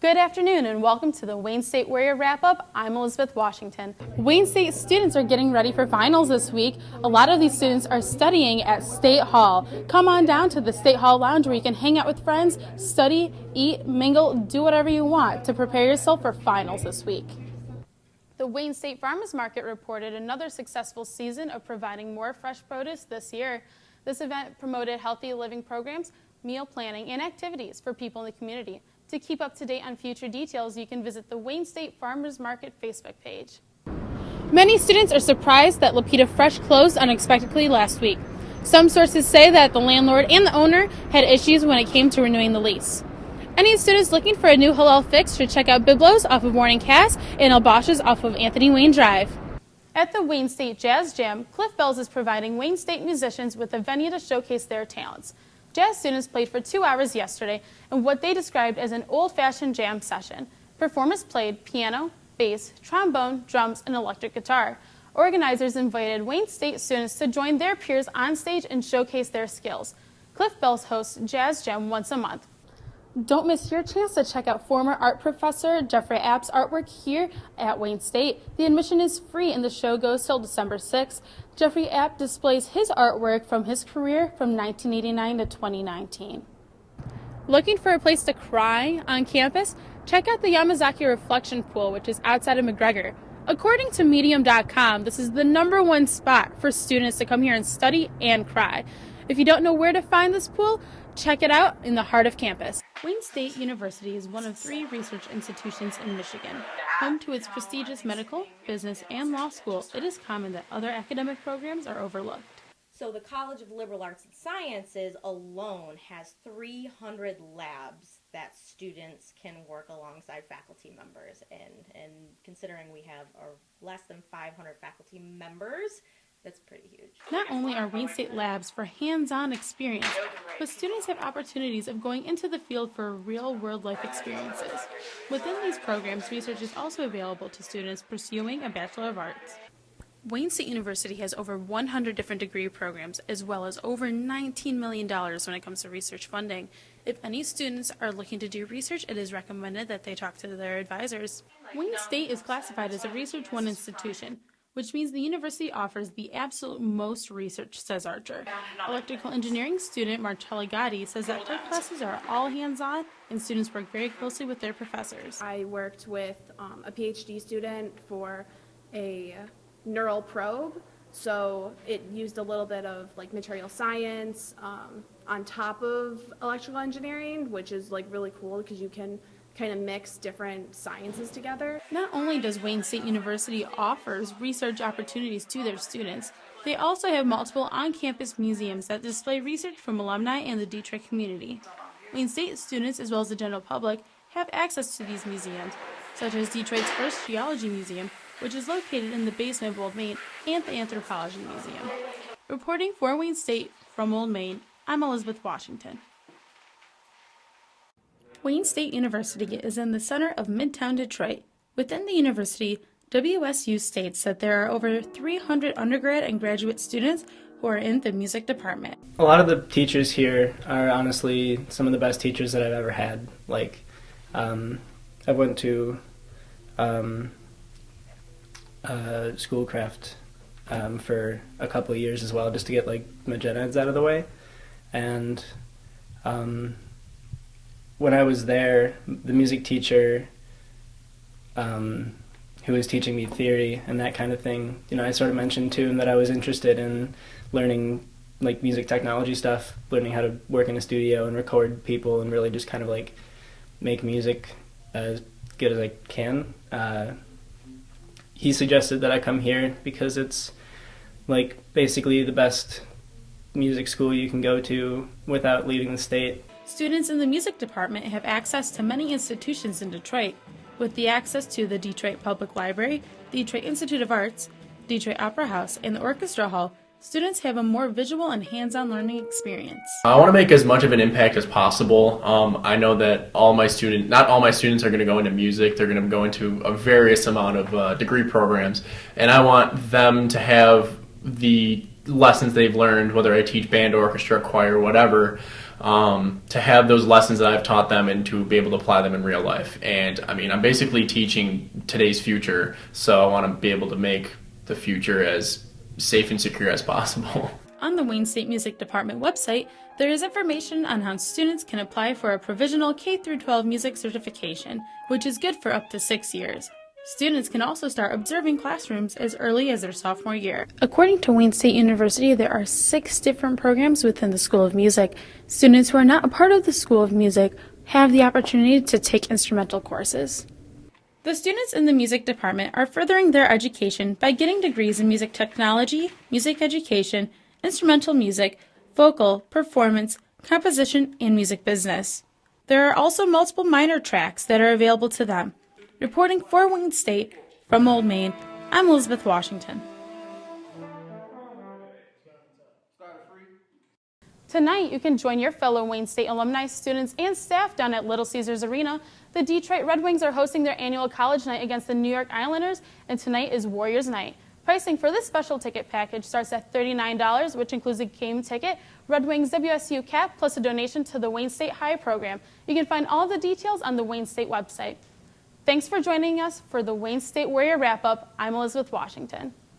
Good afternoon and welcome to the Wayne State Warrior Wrap-Up. I'm Elizabeth Washington. Wayne State students are getting ready for finals this week. A lot of these students are studying at State Hall. Come on down to the State Hall Lounge where you can hang out with friends, study, eat, mingle, do whatever you want to prepare yourself for finals this week. The Wayne State Farmers Market reported another successful season of providing more fresh produce this year. This event promoted healthy living programs, meal planning, and activities for people in the community. To keep up to date on future details, you can visit the Wayne State Farmers Market Facebook page. Many students are surprised that Lapita Fresh closed unexpectedly last week. Some sources say that the landlord and the owner had issues when it came to renewing the lease. Any students looking for a new halal fix should check out Biblos off of Morning Cass and El Bosch's off of Anthony Wayne Drive. At the Wayne State Jazz Jam, Cliff Bells is providing Wayne State musicians with a venue to showcase their talents. Jazz students played for 2 hours yesterday in what they described as an old-fashioned jam session. Performers played piano, bass, trombone, drums, and electric guitar. Organizers invited Wayne State students to join their peers on stage and showcase their skills. Cliff Bells hosts Jazz Jam once a month. Don't miss your chance to check out former art professor Jeffrey App's artwork here at Wayne State. The admission is free and the show goes till December 6th. Jeffrey App displays his artwork from his career from 1989 to 2019. Looking for a place to cry on campus? Check out the Yamazaki Reflection Pool, which is outside of McGregor. According to Medium.com, this is the #1 spot for students to come here and study and cry. If you don't know where to find this pool, check it out in the heart of campus. Wayne State University is one of 3 research institutions in Michigan. Home to its prestigious medical, business, and law school, it is common that other academic programs are overlooked. So the College of Liberal Arts and Sciences alone has 300 labs that students can work alongside faculty members in. And considering we have less than 500 faculty members, that's pretty huge. Not only are Wayne State labs for hands-on experience, but students have opportunities of going into the field for real-world life experiences. Within these programs, research is also available to students pursuing a Bachelor of Arts. Wayne State University has over 100 different degree programs, as well as over $19 million when it comes to research funding. If any students are looking to do research, it is recommended that they talk to their advisors. Wayne State is classified as a Research 1 institution, which means the university offers the absolute most research, says Archer. Electrical engineering student Marcella Gotti says that her classes are all hands-on and students work very closely with their professors. I worked with a PhD student for a neural probe, so it used a little bit of material science on top of electrical engineering, which is really cool because you can kind of mix different sciences together. Not only does Wayne State University offers research opportunities to their students, they also have multiple on-campus museums that display research from alumni and the Detroit community. Wayne State students, as well as the general public, have access to these museums, such as Detroit's first Geology Museum, which is located in the basement of Old Main, and the Anthropology Museum. Reporting for Wayne State from Old Main, I'm Elizabeth Washington. Wayne State University is in the center of Midtown Detroit. Within the university, WSU states that there are over 300 undergrad and graduate students who are in the music department. A lot of the teachers here are honestly some of the best teachers that I've ever had. I went to Schoolcraft for a couple of years as well, just to get my gen eds out of the way. And when I was there, the music teacher who was teaching me theory and that kind of thing, I sort of mentioned to him that I was interested in learning music technology stuff, learning how to work in a studio and record people and really just kind of make music as good as I can. He suggested that I come here because it's basically the best music school you can go to without leaving the state. Students in the music department have access to many institutions in Detroit, with the access to the Detroit Public Library, the Detroit Institute of Arts, Detroit Opera House, and the Orchestra Hall. Students have a more visual and hands-on learning experience. I want to make as much of an impact as possible. I know that not all my students are going to go into music. They're going to go into a various amount of degree programs, and I want them to have the lessons they've learned, whether I teach band, orchestra, choir, whatever, to have those lessons that I've taught them and to be able to apply them in real life. And I mean, I'm basically teaching today's future, so I want to be able to make the future as safe and secure as possible. On the Wayne State Music Department website, there is information on how students can apply for a provisional K-12 music certification, which is good for up to 6 years. Students can also start observing classrooms as early as their sophomore year. According to Wayne State University, there are 6 different programs within the School of Music. Students who are not a part of the School of Music have the opportunity to take instrumental courses. The students in the music department are furthering their education by getting degrees in music technology, music education, instrumental music, vocal, performance, composition, and music business. There are also multiple minor tracks that are available to them. Reporting for Wayne State, from Old Main, I'm Elizabeth Washington. Tonight, you can join your fellow Wayne State alumni, students, and staff down at Little Caesars Arena. The Detroit Red Wings are hosting their annual college night against the New York Islanders, and tonight is Warriors Night. Pricing for this special ticket package starts at $39, which includes a game ticket, Red Wings WSU cap, plus a donation to the Wayne State High program. You can find all the details on the Wayne State website. Thanks for joining us for the Wayne State Warrior Wrap-Up. I'm Elizabeth Washington.